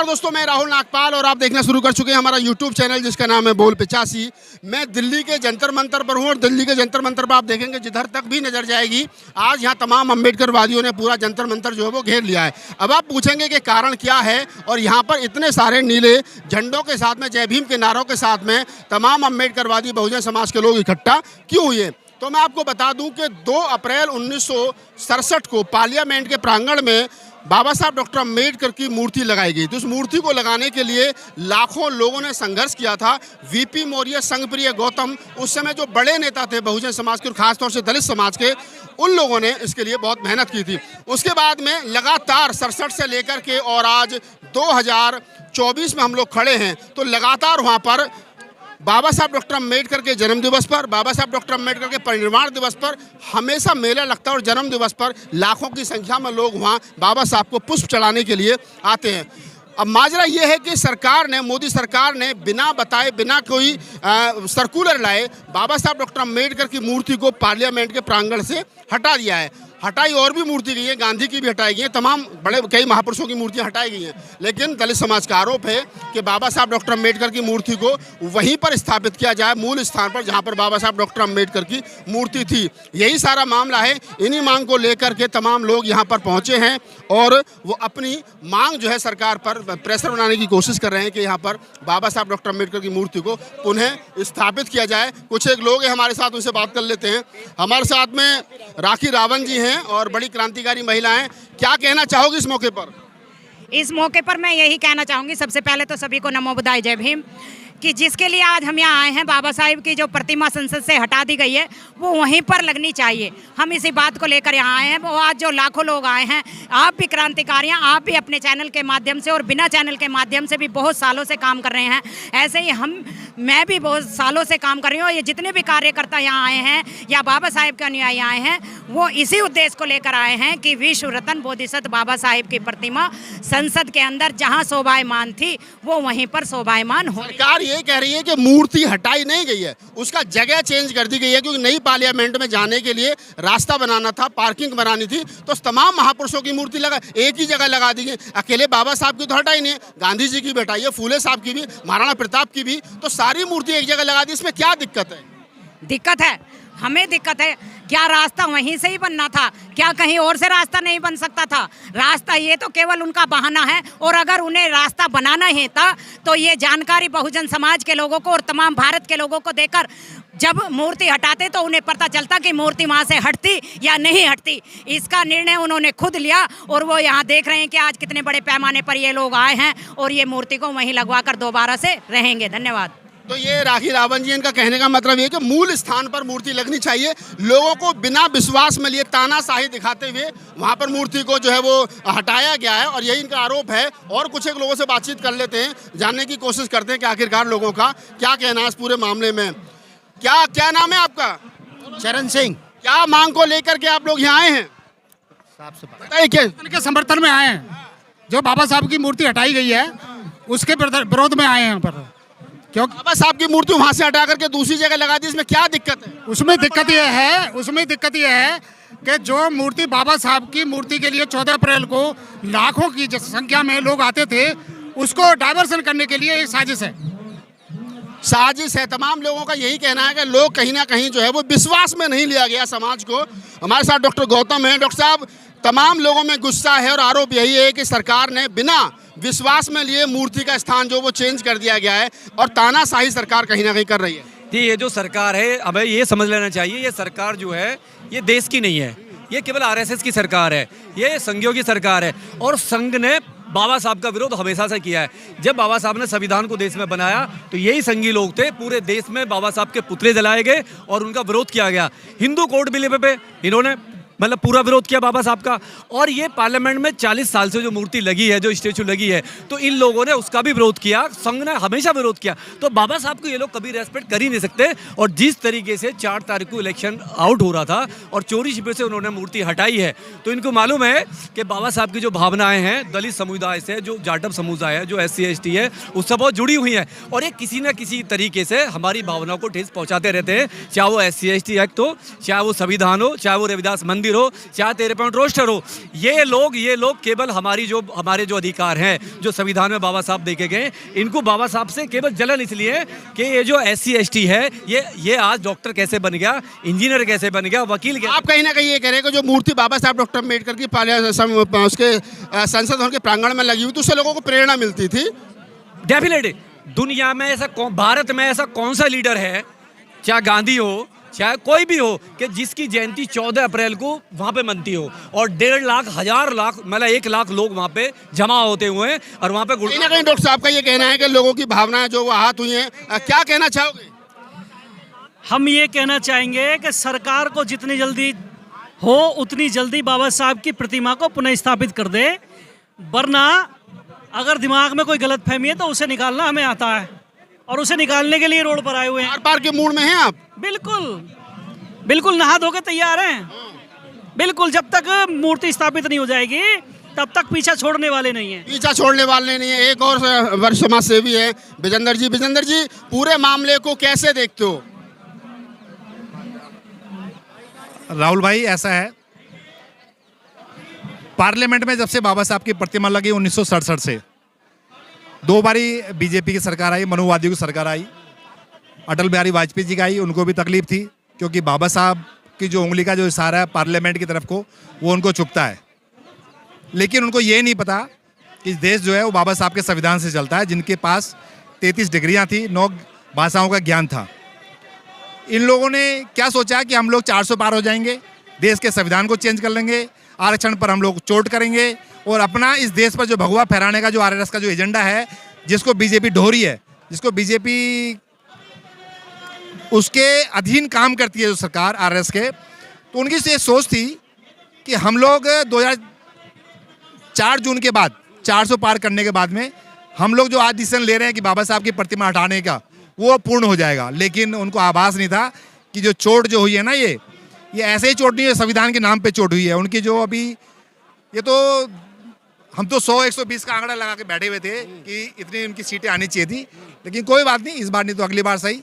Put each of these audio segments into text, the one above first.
नमस्कार दोस्तों, मैं राहुल नागपाल और आप देखना शुरू कर चुके हैं हमारा YouTube चैनल जिसका नाम है बोल 85। मैं दिल्ली के जंतर मंतर पर हूँ और दिल्ली के जंतर मंतर पर आप देखेंगे जिधर तक भी नजर जाएगी आज यहाँ तमाम अम्बेडकरवादियों ने पूरा जंतर मंतर जो है वो घेर लिया है। अब आप पूछेंगे कि कारण क्या है और यहाँ पर इतने सारे नीले झंडों के साथ में, जय भीम के नारों के साथ में तमाम अम्बेडकरवादी बहुजन समाज के लोग इकट्ठा क्यों हुए। तो मैं आपको बता दूं कि 2 अप्रैल 1967 को पार्लियामेंट के प्रांगण में बाबा साहब डॉक्टर अम्बेडकर की मूर्ति लगाई गई। तो उस मूर्ति को लगाने के लिए लाखों लोगों ने संघर्ष किया था। वीपी मौर्य, संघप्रिय गौतम, उस समय जो बड़े नेता थे बहुजन समाज के और खासतौर से दलित समाज के, उन लोगों ने इसके लिए बहुत मेहनत की थी। उसके बाद में लगातार 67 से लेकर के और आज 2024 में हम लोग खड़े हैं, तो लगातार वहाँ पर बाबा साहब डॉक्टर अम्बेडकर के जन्म दिवस पर, बाबा साहब डॉक्टर अम्बेडकर के परिनिर्वाण दिवस पर हमेशा मेला लगता है और जन्म दिवस पर लाखों की संख्या में लोग वहाँ बाबा साहब को पुष्प चढ़ाने के लिए आते हैं। अब माजरा ये है कि सरकार ने, मोदी सरकार ने बिना बताए, बिना कोई सर्कुलर लाए बाबा साहब डॉक्टर अम्बेडकर की मूर्ति को पार्लियामेंट के प्रांगण से हटा दिया है। हटाई और भी मूर्ति गई है, गांधी की भी हटाई गई है, तमाम बड़े कई महापुरुषों की मूर्तियां हटाई गई हैं। लेकिन दलित समाज का आरोप है कि बाबा साहब डॉक्टर अम्बेडकर की मूर्ति को वहीं पर स्थापित किया जाए, मूल स्थान पर जहां पर बाबा साहब डॉक्टर अम्बेडकर की मूर्ति थी। यही सारा मामला है। इन्हीं मांग को लेकर के तमाम लोग यहाँ पर पहुँचे हैं और वो अपनी मांग जो है सरकार पर प्रेशर बनाने की कोशिश कर रहे हैं कि यहाँ पर बाबा साहब डॉक्टर अम्बेडकर की मूर्ति को पुनः स्थापित किया जाए। कुछ एक लोग हैं हमारे साथ, उनसे बात कर लेते हैं। हमारे साथ में राखी रावण जी हैं और बड़ी क्रांतिकारी महिला हैं। क्या कहना चाहोगी इस मौके पर? इस मौके पर मैं यही कहना चाहूँगी, सबसे पहले तो सभी को नमो बुधाई, जय भीम। कि जिसके लिए आज हम यहाँ आए हैं, बाबा साहिब की जो प्रतिमा संसद से हटा दी गई है वो वहीं पर लगनी चाहिए। हम इसी बात को लेकर यहाँ आए हैं। वो आज जो लाखों लोग आए हैं, आप भी क्रांतिकारियाँ, आप भी अपने चैनल के माध्यम से और बिना चैनल के माध्यम से भी बहुत सालों से काम कर रहे हैं। ऐसे ही मैं भी बहुत सालों से काम कर रही हूँ। ये जितने भी कार्यकर्ता यहाँ आए हैं या बाबा साहिब के अनुयायी आए हैं, वो इसी उद्देश्य को लेकर आए हैं कि विश्व रत्न बोधिसत्व बाबा साहिब की प्रतिमा संसद के अंदर जहाँ शोभायमान थी वो वहीं पर शोभायमान हो। सरकार ये कह रही है कि मूर्ति हटाई नहीं गई है, उसका जगह चेंज कर दी गई है, क्योंकि नई पार्लियामेंट में जाने के लिए रास्ता बनाना था, पार्किंग बनानी थी, तो तमाम महापुरुषों की मूर्ति एक ही जगह लगा दी गई। अकेले बाबा साहब की तो हटाई नहीं है, गांधी जी की भी हटाई है, फूले साहब की भी, महाराणा प्रताप की भी, तो सारी मूर्ति एक जगह लगा दी। इसमें क्या दिक्कत है? दिक्कत है, हमें दिक्कत है। क्या रास्ता वहीं से ही बनना था? क्या कहीं और से रास्ता नहीं बन सकता था? रास्ता ये तो केवल उनका बहाना है, और अगर उन्हें रास्ता बनाना ही था तो ये जानकारी बहुजन समाज के लोगों को और तमाम भारत के लोगों को देकर जब मूर्ति हटाते तो उन्हें पता चलता कि मूर्ति वहाँ से हटती या नहीं हटती। इसका निर्णय उन्होंने खुद लिया और वो यहाँ देख रहे हैं कि आज कितने बड़े पैमाने पर ये लोग आए हैं और ये मूर्ति को वहीं लगवा कर दोबारा से रहेंगे। धन्यवाद। तो ये राखी रावण जी, इनका कहने का मतलब ये कि मूल स्थान पर मूर्ति लगनी चाहिए। लोगों को बिना विश्वास में लिए तानाशाही दिखाते हुए वहाँ पर मूर्ति को जो है वो हटाया गया है, और यही इनका आरोप है। और कुछ एक लोगों से बातचीत कर लेते हैं, जानने की कोशिश करते हैं कि आखिरकार लोगों का क्या कहना है इस पूरे मामले में। क्या नाम है आपका? चरण सिंह। क्या मांग को लेकर के आप लोग यहाँ आए हैं? बताइए क्या के समर्थन में आए हैं। जो बाबा साहब की मूर्ति हटाई गई है उसके विरोध में आए हैं यहाँ पर। क्योंकि बाबा साहब की मूर्ति वहाँ से हटा करके दूसरी जगह लगा दी, इसमें क्या दिक्कत है? उसमें दिक्कत यह है कि जो मूर्ति बाबा साहब की मूर्ति के लिए 14 अप्रैल को लाखों की संख्या में लोग आते थे, उसको डाइवर्सन करने के लिए एक साजिश है। तमाम लोगों का यही कहना है कि लोग कहीं ना कहीं जो है वो विश्वास में नहीं लिया गया समाज को। हमारे साथ डॉक्टर गौतम है। डॉक्टर साहब, तमाम लोगों में गुस्सा है और आरोप यही है कि सरकार ने बिना विश्वास में लिए मूर्ति का स्थान जो वो चेंज कर दिया गया है और तानाशाही सरकार कहीं ना कहीं कर रही है। जी, ये जो सरकार है, हमें ये समझ लेना चाहिए, ये सरकार जो है ये देश की नहीं है, ये केवल आरएसएस की सरकार है, ये संघियों की सरकार है। और संघ ने बाबा साहब का विरोध हमेशा से किया है। जब बाबा साहब ने संविधान को देश में बनाया तो यही संघी लोग थे, पूरे देश में बाबा साहब के पुतले जलाए गए और उनका विरोध किया गया। हिंदू कोड बिल पे इन्होंने मतलब पूरा विरोध किया बाबा साहब का। और ये पार्लियामेंट में 40 साल से जो मूर्ति लगी है, जो स्टेचू लगी है, तो इन लोगों ने उसका भी विरोध किया, संघ ने हमेशा विरोध किया। तो बाबा साहब को ये लोग कभी रेस्पेक्ट कर ही नहीं सकते। और जिस तरीके से 4 तारीख को इलेक्शन आउट हो रहा था और चोरी छिपे से उन्होंने मूर्ति हटाई है, तो इनको मालूम है कि बाबा साहब की जो भावनाएं हैं दलित समुदाय से, जो जाटव समुदाय है, जो SC ST है, उससे बहुत जुड़ी हुई हैं। और ये किसी न किसी तरीके से हमारी भावनाओं को ठेस पहुँचाते रहते हैं, चाहे वो SC ST एक्ट हो, चाहे वो संविधान हो, चाहे वो रविदास मंदिर मंदिर हो, चाहे 13 पॉइंट रोस्टर हो, ये लोग केवल हमारे जो अधिकार हैं, जो संविधान में बाबा साहब देखे गए, इनको बाबा साहब से केवल जलन इसलिए कि ये जो SC ST है, ये आज डॉक्टर कैसे बन गया, इंजीनियर कैसे बन गया, वकील कैसे। आप कहीं ना कहीं ये कह रहे हैं कि जो मूर्ति बाबा साहब डॉक्टर अम्बेडकर की उसके संसद भवन के प्रांगण में लगी हुई तो उससे लोगों को प्रेरणा मिलती थी। डेफिनेटली दुनिया में भारत में ऐसा कौन सा लीडर है, चाहे गांधी हो, चाहे कोई भी हो, कि जिसकी जयंती 14 अप्रैल को वहाँ पे मनती हो और 1.5 लाख, 1000 लाख, मतलब 1 लाख लोग वहाँ पे जमा होते हुए हैं और वहाँ पे कहीं ना कहीं डॉक्टर साहब का ये कहना है कि लोगों की भावनाएं जो वो आहत हुई हैं, क्या कहना चाहोगे? हम ये कहना चाहेंगे कि सरकार को जितनी जल्दी हो उतनी जल्दी बाबा साहब की प्रतिमा को पुनः स्थापित कर दे, वरना अगर दिमाग में कोई गलत फहमी है तो उसे निकालना हमें आता है और उसे निकालने के लिए रोड पर आए हुए हैं। पार के मूड में हैं आप? बिल्कुल नहा धो के तैयार हैं। बिल्कुल, जब तक मूर्ति स्थापित नहीं हो जाएगी तब तक पीछा छोड़ने वाले नहीं है। पीछा छोड़ने वाले नहीं है। एक और वर्ष समाज सेवी है विजेंद्र जी, पूरे मामले को कैसे देखते हो? राहुल भाई, ऐसा है, पार्लियामेंट में जब से बाबा साहब की प्रतिमा लगी 1967 से 2 बारी बीजेपी की सरकार आई, मनुवादियों की सरकार आई, अटल बिहारी वाजपेयी जी का आई, उनको भी तकलीफ थी क्योंकि बाबा साहब की जो उंगली का जो इशारा है पार्लियामेंट की तरफ को, वो उनको चुभता है। लेकिन उनको ये नहीं पता कि देश जो है वो बाबा साहब के संविधान से चलता है, जिनके पास 33 डिग्रियाँ थी, 9 भाषाओं का ज्ञान था। इन लोगों ने क्या सोचा कि हम लोग 400 पार हो जाएंगे, देश के संविधान को चेंज कर लेंगे, आरक्षण पर हम लोग चोट करेंगे और अपना इस देश पर जो भगवा फहराने का जो RSS का जो एजेंडा है, जिसको बीजेपी ढोरी है, जिसको बीजेपी उसके अधीन काम करती है जो सरकार RSS के, तो उनकी ये सोच थी कि हम लोग 2004 जून के बाद 400 पार करने के बाद में हम लोग जो आज डिसीजन ले रहे हैं कि बाबा साहब की प्रतिमा हटाने का, वो पूर्ण हो जाएगा। लेकिन उनको आभास नहीं था कि जो चोट जो हुई है ना, ये ऐसे ही चोट नहीं है, संविधान के नाम पे चोट हुई है उनकी। जो अभी ये तो हम तो 100-120 का आंकड़ा लगा के बैठे हुए थे कि इतनी उनकी सीटें आनी चाहिए थी, लेकिन कोई बात नहीं, इस बार नहीं तो अगली बार सही।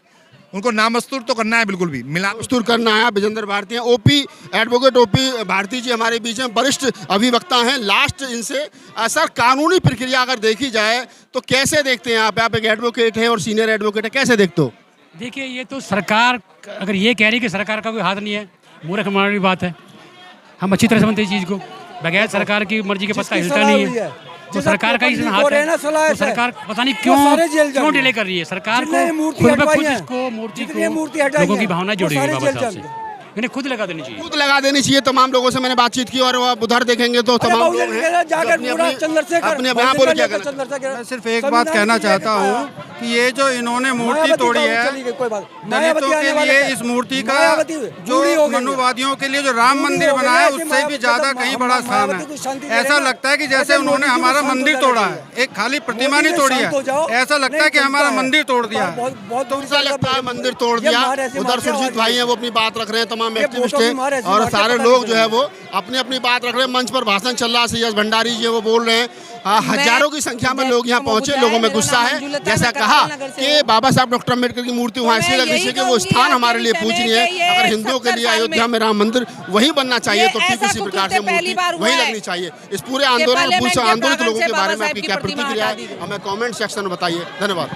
उनको नामस्तूर तो करना है, बिल्कुल भी मस्तूर करना है। विजेंद्र भारती हैं, OP एडवोकेट OP भारती जी हमारे बीच में वरिष्ठ अभिवक्ता हैं। लास्ट इनसे सर, कानूनी प्रक्रिया अगर देखी जाए तो कैसे देखते हैं आप एक एडवोकेट है और सीनियर एडवोकेट है, कैसे देखते हो? देखिए, ये तो सरकार अगर ये कह रही है कि सरकार का कोई हाथ नहीं है, मूर्ख मानने की बात है। हम अच्छी तरह समझते हैं चीज़ को, बगैर सरकार की मर्जी के पत्ता हिलता नहीं है, तो सरकार का ही इसमें हाथ है। तो सरकार पता नहीं क्यों डिले कर रही है। सरकार को खुद इसको मूर्ति को लोगों की भावना जुड़ी है बाबा साहब से, इन्हें खुद लगा देनी चाहिए। खुद लगा देनी चाहिए। तमाम लोगों से मैंने बातचीत की और उधर देखेंगे तो तमाम लोग हैं अपने यहाँ बोले क्या करना। मैं सिर्फ एक बात कहना चाहता हूँ कि ये जो इन्होंने मूर्ति तोड़ी है दलितों के लिए, इस मूर्ति का जो मनुवादियों के लिए जो राम मंदिर बना है उससे भी ज्यादा कहीं बड़ा स्थान है। ऐसा लगता है कि जैसे उन्होंने हमारा मंदिर तोड़ा है, एक खाली प्रतिमा नहीं तोड़ी है, ऐसा लगता है कि हमारा मंदिर तोड़ दिया है। तो ऐसा लगता है मंदिर तोड़ दिया। उधर सुरजीत भाई हैं, वो अपनी बात रख रहे हैं, तमाम एक्टिविस्ट हैं और सारे लोग जो है वो अपनी अपनी बात रख रहे हैं। मंच पर भाषण चल रहा है, CS भंडारी जी वो बोल रहे हैं। हजारों की संख्या में लोग यहाँ पहुंचे, लोगों में गुस्सा है। जैसा कहा कि बाबा साहब डॉक्टर अम्बेडकर की मूर्ति वहाँ इसलिए लग रही है कि वो स्थान हमारे लिए पूजनीय है। अगर हिंदुओं के लिए अयोध्या में राम मंदिर वही बनना चाहिए तो ठीक उसी प्रकार से मूर्ति वही लगनी चाहिए। इस पूरे आंदोलन आंदोलित लोगों के बारे में आपकी क्या प्रतिक्रिया है, हमें कमेंट सेक्शन में बताइए। धन्यवाद।